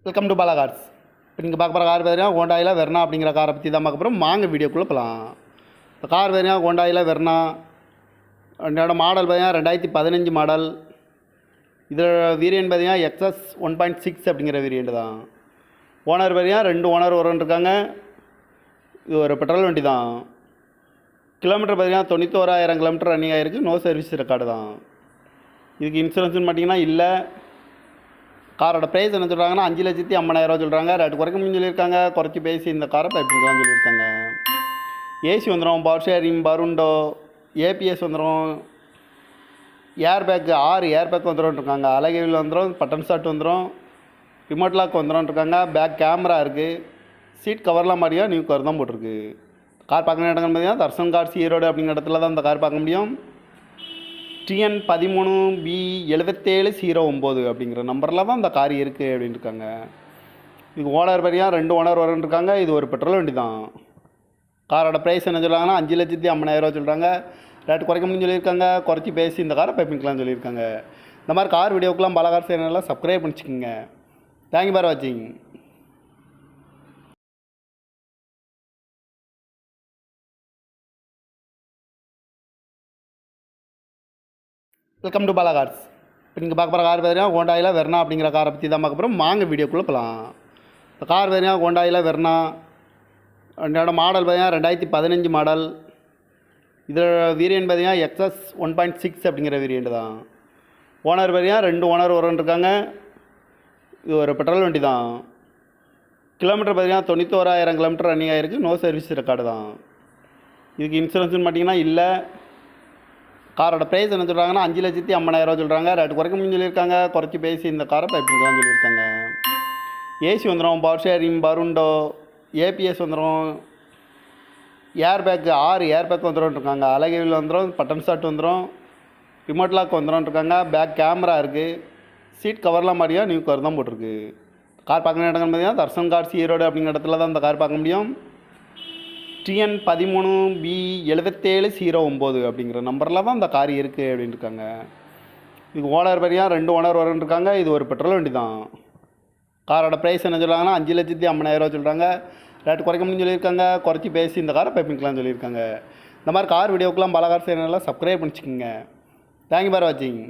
Welcome to Bala cars. இப்போ நீங்கள் பார்க்க போகிற கார் பார்த்தீங்கன்னா ஹோண்டாயில் வெர்னா அப்படிங்கிற காரை பற்றி தான் பார்க்க போகிறோம். வாங்க வீடியோக்குள்ளே போகலாம். இந்த கார் பார்த்தீங்கன்னா ஹோண்டாயில் வெர்னா, என்னோட மாடல் பார்த்தீங்கன்னா 2015 மாடல். இதில் வேரியன்ட் பார்த்தீங்கன்னா எக்ஸ்எஸ் 1.6 அப்படிங்கிற வேரியண்ட் தான். ஓனர் பார்த்தீங்கன்னா 2 ஓனர் இருக்காங்க. இது ஒரு பெட்ரோல் வண்டி தான். கிலோமீட்டர் பார்த்தீங்கன்னா 91,000 கிலோமீட்டர் ரன்னிங் ஆகிருக்கு. நோ சர்வீஸ் ரெக்கார்டு தான். இதுக்கு இன்சூரன்ஸ்னு பார்த்தீங்கன்னா இல்லை. காரோட ப்ரைஸ் என்ன சொல்கிறாங்கன்னா 5,50,000 சொல்கிறாங்க. ரேட்டு குறைக்க முடியும்னு சொல்லியிருக்காங்க. குறைச்சி பேசி இந்த காரை பைப்பிங்கலாம் சொல்லியிருக்காங்க. ஏசி வந்துடும், பவர் ஷேரிங், பருண்டோ, ஏபிஎஸ் வந்துடும், ஏர் பேக்கு 6 ஏர் பேக் வந்துடும்ருக்காங்க. அலகைவில் வந்துடும், பட்டன் ஸ்டார்ட் வந்துடும், ரிமோட் லாக் வந்துடும்ருக்காங்க. பேக் கேமரா இருக்குது. சீட் கவர்லாம் மாதிரியா நியூ கவர் தான் போட்டிருக்கு. கார் பார்க்குற இடங்கள் பார்த்தீங்கன்னா தர்சன் கார்ஸ் ஈரோடு அப்படிங்கிற இடத்துல தான் இந்த கார் பார்க்க முடியும். TN 13B7709 அப்படிங்கிற நம்பரில் தான் இந்த கார் இருக்குது அப்படின்னு இருக்காங்க. இதுக்கு ஓனர் பார்த்தீங்கன்னா 2 ஓனர் இருக்காங்க. இது ஒரு பெட்ரோல் வண்டி தான். காரோட ப்ரைஸ் என்ன சொல்கிறாங்கன்னா 5,50,000 சொல்கிறாங்க. ரேட்டு குறைக்க முடியும்னு சொல்லியிருக்காங்க. குறைச்சி பேசி இந்த காரை பைப்பிங்கலாம் சொல்லியிருக்காங்க. இந்த மாதிரி கார் வீடியோக்கெலாம் பாலா கார் சேனலில் சப்ஸ்கிரைப் பண்ணிச்சுக்கோங்க. தேங்க்யூ ஃபார் வாட்சிங். Welcome to Bala cars. இப்போ நீங்கள் பார்க்க போகிற கார் பார்த்தீங்கன்னா ஹோண்டாயில் வெர்னா அப்படிங்கிற காரை பற்றி தான் பார்க்க போகிறோம். வாங்க வீடியோக்குள்ளே போகலாம். இந்த கார் பார்த்தீங்கன்னா ஹோண்டாயில் வெர்னா, என்னோட மாடல் பார்த்தீங்கன்னா 2015 மாடல். இதில் வேரியன்ட் பார்த்தீங்கன்னா எக்ஸ்எஸ் 1.6 அப்படிங்கிற வேரியண்ட் தான். ஓனர் பார்த்தீங்கன்னா 2 ஓனர் இருக்காங்க. இது ஒரு பெட்ரோல் வண்டி தான். கிலோமீட்டர் பார்த்தீங்கன்னா 91,000 கிலோமீட்டர் ரன்னிங் ஆகிருக்கு. நோ சர்வீஸ் ரெக்கார்டு தான். இதுக்கு இன்சூரன்ஸ்னு பார்த்தீங்கன்னா இல்லை. காரோட ப்ரைஸ் என்ன சொல்கிறாங்கன்னா 5,50,000 சொல்கிறாங்க. ரேட்டு குறைக்க முடியும்னு சொல்லியிருக்காங்க. குறைச்சி பேசி இந்த காரை பைப்பிங்கலாம் சொல்லியிருக்காங்க. ஏசி வந்துடும், பவர் ஷேரிங், பருண்டோ, ஏபிஎஸ் வந்துடும், ஏர் பேக்கு 6 ஏர் பேக் வந்துடும்ருக்காங்க. அலகைவில் வந்துடும், பட்டன் ஸ்டார்ட் வந்துடும், ரிமோட் லாக் வந்துடும்ருக்காங்க. பேக் கேமரா இருக்குது. சீட் கவர்லாம் மாதிரியா நியூ கவர் தான் போட்டிருக்கு. கார் பார்க்குற இடங்கள் பார்த்தீங்கன்னா தர்சன் கார்ஸ் ஈரோடு அப்படிங்கிற இடத்துல தான் இந்த கார் பார்க்க முடியும். TN 13B7709 அப்படிங்கிற நம்பரில் தான் இந்த கார் இருக்குது அப்படின்னு இருக்காங்க. இதுக்கு ஓனர் பார்த்தீங்கன்னா 2 ஓனர் இருக்காங்க. இது ஒரு பெட்ரோல் வண்டி தான். காரோட ப்ரைஸ் என்ன சொல்கிறாங்கன்னா 5,50,000 சொல்கிறாங்க. ரேட்டு குறைக்க முடியும்னு சொல்லியிருக்காங்க. குறைச்சி பேசி இந்த காரை பைப்பிங்கலாம் சொல்லியிருக்காங்க. இந்த மாதிரி கார் வீடியோக்கெலாம் பாலா கார் சேனலில் சப்ஸ்கிரைப் பண்ணிச்சுக்கோங்க. தேங்க்யூ ஃபார் வாட்சிங்.